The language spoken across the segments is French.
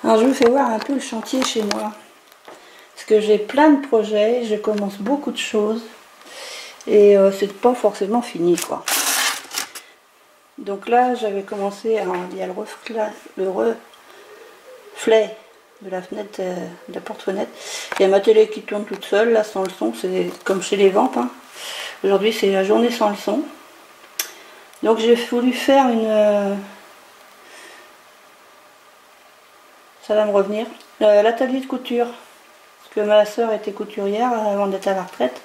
Alors je vous fais voir un peu le chantier chez moi. Parce que j'ai plein de projets, je commence beaucoup de choses. Et c'est pas forcément fini quoi. Donc là j'avais commencé, alors il y a le reflet de la fenêtre, de la porte-fenêtre. Il y a ma télé qui tourne toute seule, là sans le son, c'est comme chez les vampes. Hein. Aujourd'hui c'est la journée sans le son. Donc j'ai voulu faire une... ça va me revenir. L'atelier de couture. Parce que ma soeur était couturière avant d'être à la retraite.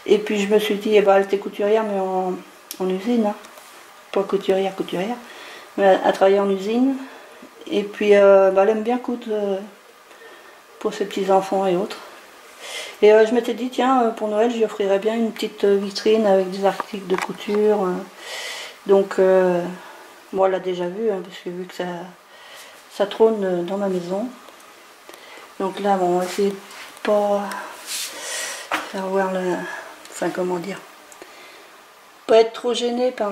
Et puis je me suis dit, eh ben, elle était couturière mais en usine. Hein. Pas couturière, mais à travailler en usine. Et puis bah, elle aime bien coudre pour ses petits enfants et autres. Et je m'étais dit, tiens, pour Noël, je lui offrirais bien une petite vitrine avec des articles de couture. Donc, moi, elle l'a déjà vu, hein, parce que vu que ça trône dans ma maison. Donc là, bon, on va essayer de pas faire voir le... Enfin, comment dire, pas être trop gêné par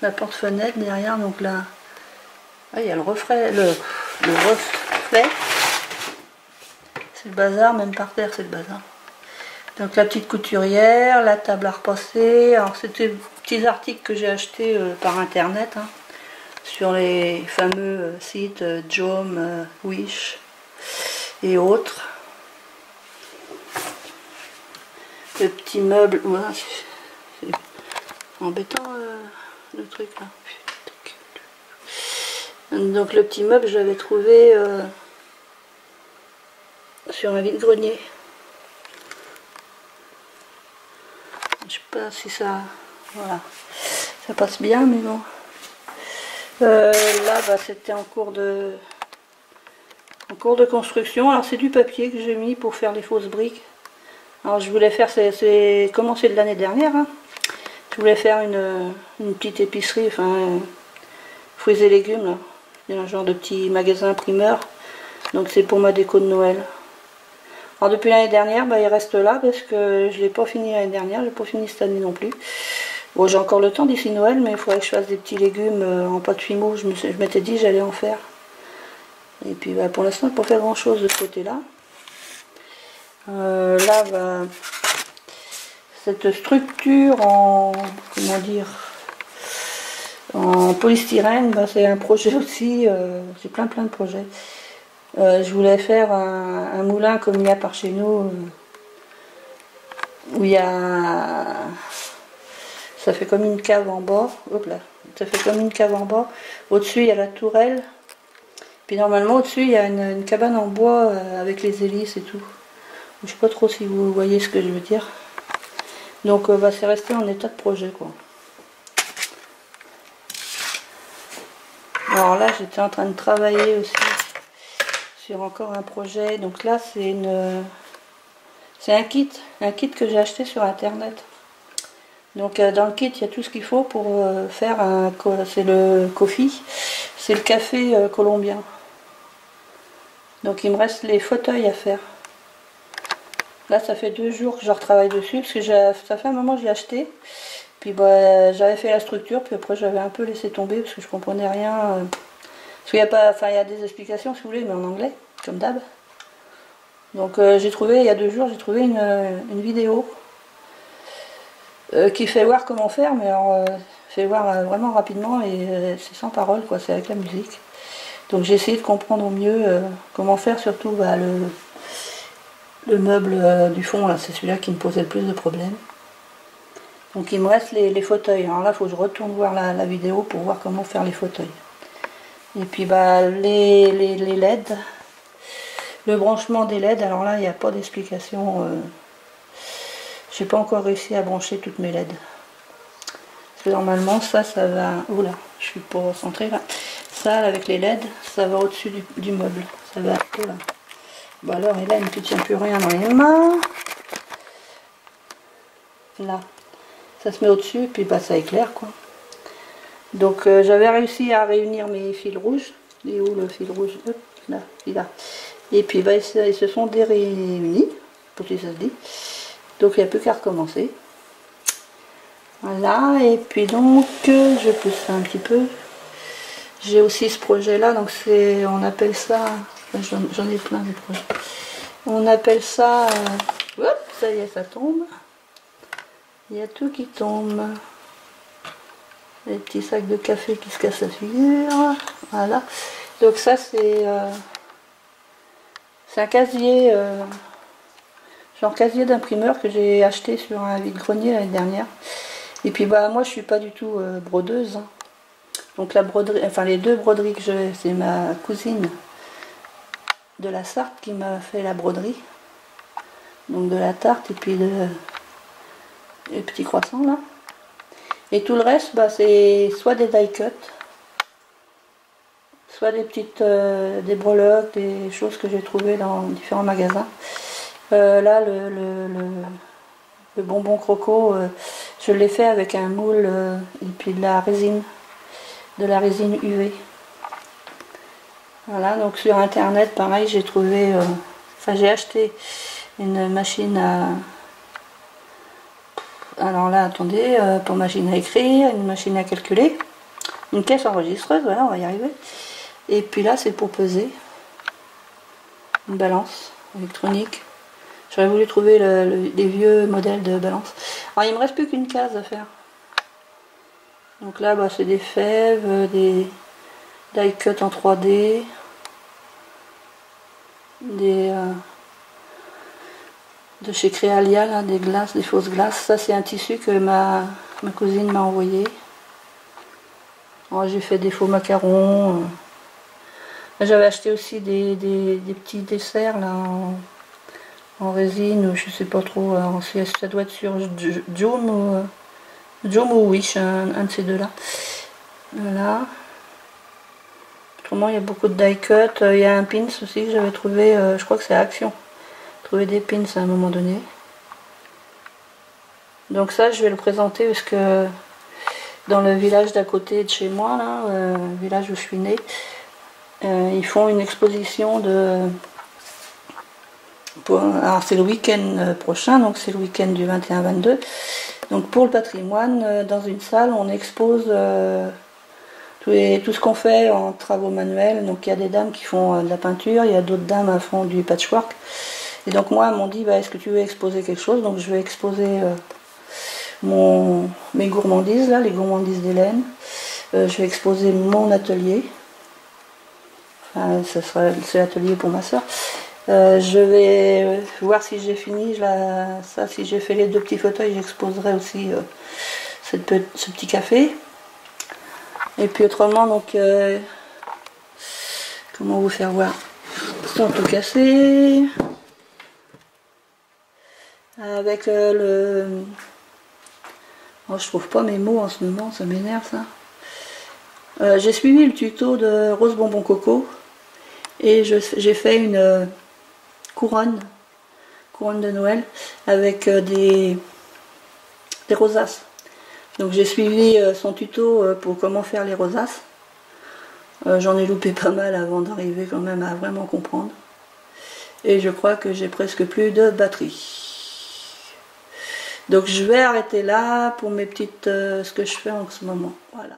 la porte-fenêtre derrière. Donc là, ah, il y a le reflet, le reflet. C'est le bazar, même par terre, c'est le bazar. Donc la petite couturière, la table à repasser. Alors c'était des petits articles que j'ai achetés par internet, hein, sur les fameux sites Jom, Wish et autres. Le petit meuble, ouais, c'est embêtant le truc là. Donc le petit meuble, je l'avais trouvé sur un vide-grenier. Je sais pas si ça, voilà, ça passe bien, mais bon. Là, bah, c'était en cours de construction. Alors c'est du papier que j'ai mis pour faire les fausses briques. Alors je voulais faire, c'est commencé de l'année dernière. Hein. Je voulais faire une petite épicerie, enfin fruits et légumes là. Il y a un genre de petit magasin primeur. Donc c'est pour ma déco de Noël. Alors depuis l'année dernière, bah, il reste là parce que je l'ai pas fini l'année dernière, je l'ai pas fini cette année non plus. Bon, j'ai encore le temps d'ici Noël, mais il faudrait que je fasse des petits légumes en pâte fimo. Je m'étais dit j'allais en faire. Et puis bah, pour l'instant, pas faire grand chose de ce côté-là. Là, bah, cette structure en, comment dire, en polystyrène, bah, c'est un projet aussi. J'ai plein de projets. Je voulais faire un moulin comme il y a par chez nous, où il y a, ça fait comme une cave en bas. Hop là, ça fait comme une cave en bas. Au-dessus il y a la tourelle. Puis normalement au-dessus il y a une cabane en bois avec les hélices et tout. Je sais pas trop si vous voyez ce que je veux dire. Donc bah, c'est resté en état de projet quoi. Alors là j'étais en train de travailler aussi sur encore un projet. Donc là c'est un kit que j'ai acheté sur internet. Donc dans le kit il y a tout ce qu'il faut pour faire c'est le coffee, c'est le café colombien. Donc il me reste les fauteuils à faire. Là ça fait 2 jours que je retravaille dessus parce que ça fait un moment que je l'ai acheté. Puis bah, j'avais fait la structure, puis après j'avais un peu laissé tomber parce que je comprenais rien. Parce qu'il y a pas, enfin il y a des explications si vous voulez, mais en anglais, comme d'hab. Donc j'ai trouvé, il y a 2 jours, j'ai trouvé une vidéo qui fait voir comment faire, mais alors fait voir vraiment rapidement et c'est sans parole quoi, c'est avec la musique. Donc j'ai essayé de comprendre au mieux comment faire, surtout bah, le meuble du fond là, c'est celui-là qui me posait le plus de problèmes. Donc il me reste les fauteuils. Alors là il faut que je retourne voir la vidéo pour voir comment faire les fauteuils. Et puis bah les LED, le branchement des LED, alors là il n'y a pas d'explication. J'ai pas encore réussi à brancher toutes mes LED. Parce que normalement ça va. Oula, je suis pas centrée là. Ça avec les LED, ça va au-dessus du meuble. Ça va. Oula. Bah alors Hélène, tu tiens plus rien dans les mains. Là. Ça se met au-dessus et puis bah ça éclaire quoi. Donc j'avais réussi à réunir mes fils rouges. Il est où le fil rouge? Hop, là, il est là. Et puis bah, ils se sont déréunis, pour que ça se dit. Donc il n'y a plus qu'à recommencer. Voilà, et puis donc je pousse ça un petit peu. J'ai aussi ce projet là, donc on appelle ça J'en ai plein de projets. On appelle ça... hop, ça y est, ça tombe. Il y a tout qui tombe. Les petits sacs de café qui se cassent la figure. Voilà. Donc ça c'est un casier, genre casier d'imprimeur que j'ai acheté sur un vide-grenier l'année dernière. Et puis bah moi je suis pas du tout brodeuse. Hein. Donc la broderie, enfin les deux broderies que j'ai, c'est ma cousine de la Sarthe qui m'a fait la broderie. Donc de la tarte et puis les petits croissants là. Et tout le reste, bah, c'est soit des die cut, soit des petites des breloques, des choses que j'ai trouvées dans différents magasins. Là, le bonbon croco, je l'ai fait avec un moule et puis de la résine UV. Voilà, donc sur internet, pareil, j'ai trouvé, enfin j'ai acheté une machine à... Alors là, attendez, pour machine à écrire, une machine à calculer, une caisse enregistreuse, voilà, on va y arriver. Et puis là, c'est pour peser. Une balance électronique. J'aurais voulu trouver les vieux modèles de balance. Alors, il me reste plus qu'une case à faire. Donc là, bah, c'est des fèves, des die cut en 3D, des... de chez Créalia, là, des glaces, des fausses glaces. Ça c'est un tissu que ma cousine m'a envoyé. J'ai fait des faux macarons. J'avais acheté aussi des petits desserts là en résine, je sais pas trop, ça doit être sur Joom ou Wish, un de ces deux là. Voilà. Autrement il y a beaucoup de die cut, il y a un pins aussi que j'avais trouvé, je crois que c'est Action. Trouver des pins à un moment donné. Donc ça je vais le présenter parce que dans le village d'à côté de chez moi, là, le village où je suis née, ils font une exposition de... alors c'est le week-end prochain, donc c'est le week-end du 21-22. Donc pour le patrimoine, dans une salle, on expose tout ce qu'on fait en travaux manuels. Donc il y a des dames qui font de la peinture, il y a d'autres dames qui font du patchwork. Et donc moi, elles m'ont dit, bah, est-ce que tu veux exposer quelque chose? Donc je vais exposer mes gourmandises, là, les gourmandises d'Hélène. Je vais exposer mon atelier. Enfin, c'est l'atelier pour ma soeur. Je vais voir si j'ai fini. Si j'ai fait les deux petits fauteuils, j'exposerai aussi ce petit café. Et puis autrement, donc, comment vous faire voir? Sans tout casser. Avec le... Oh, je trouve pas mes mots en ce moment, ça m'énerve ça. J'ai suivi le tuto de Rose Bonbon Coco et j'ai fait une couronne de Noël avec des rosaces. Donc j'ai suivi son tuto pour comment faire les rosaces. J'en ai loupé pas mal avant d'arriver quand même à vraiment comprendre. Et je crois que j'ai presque plus de batterie. Donc je vais arrêter là pour mes petites ce que je fais en ce moment. Voilà.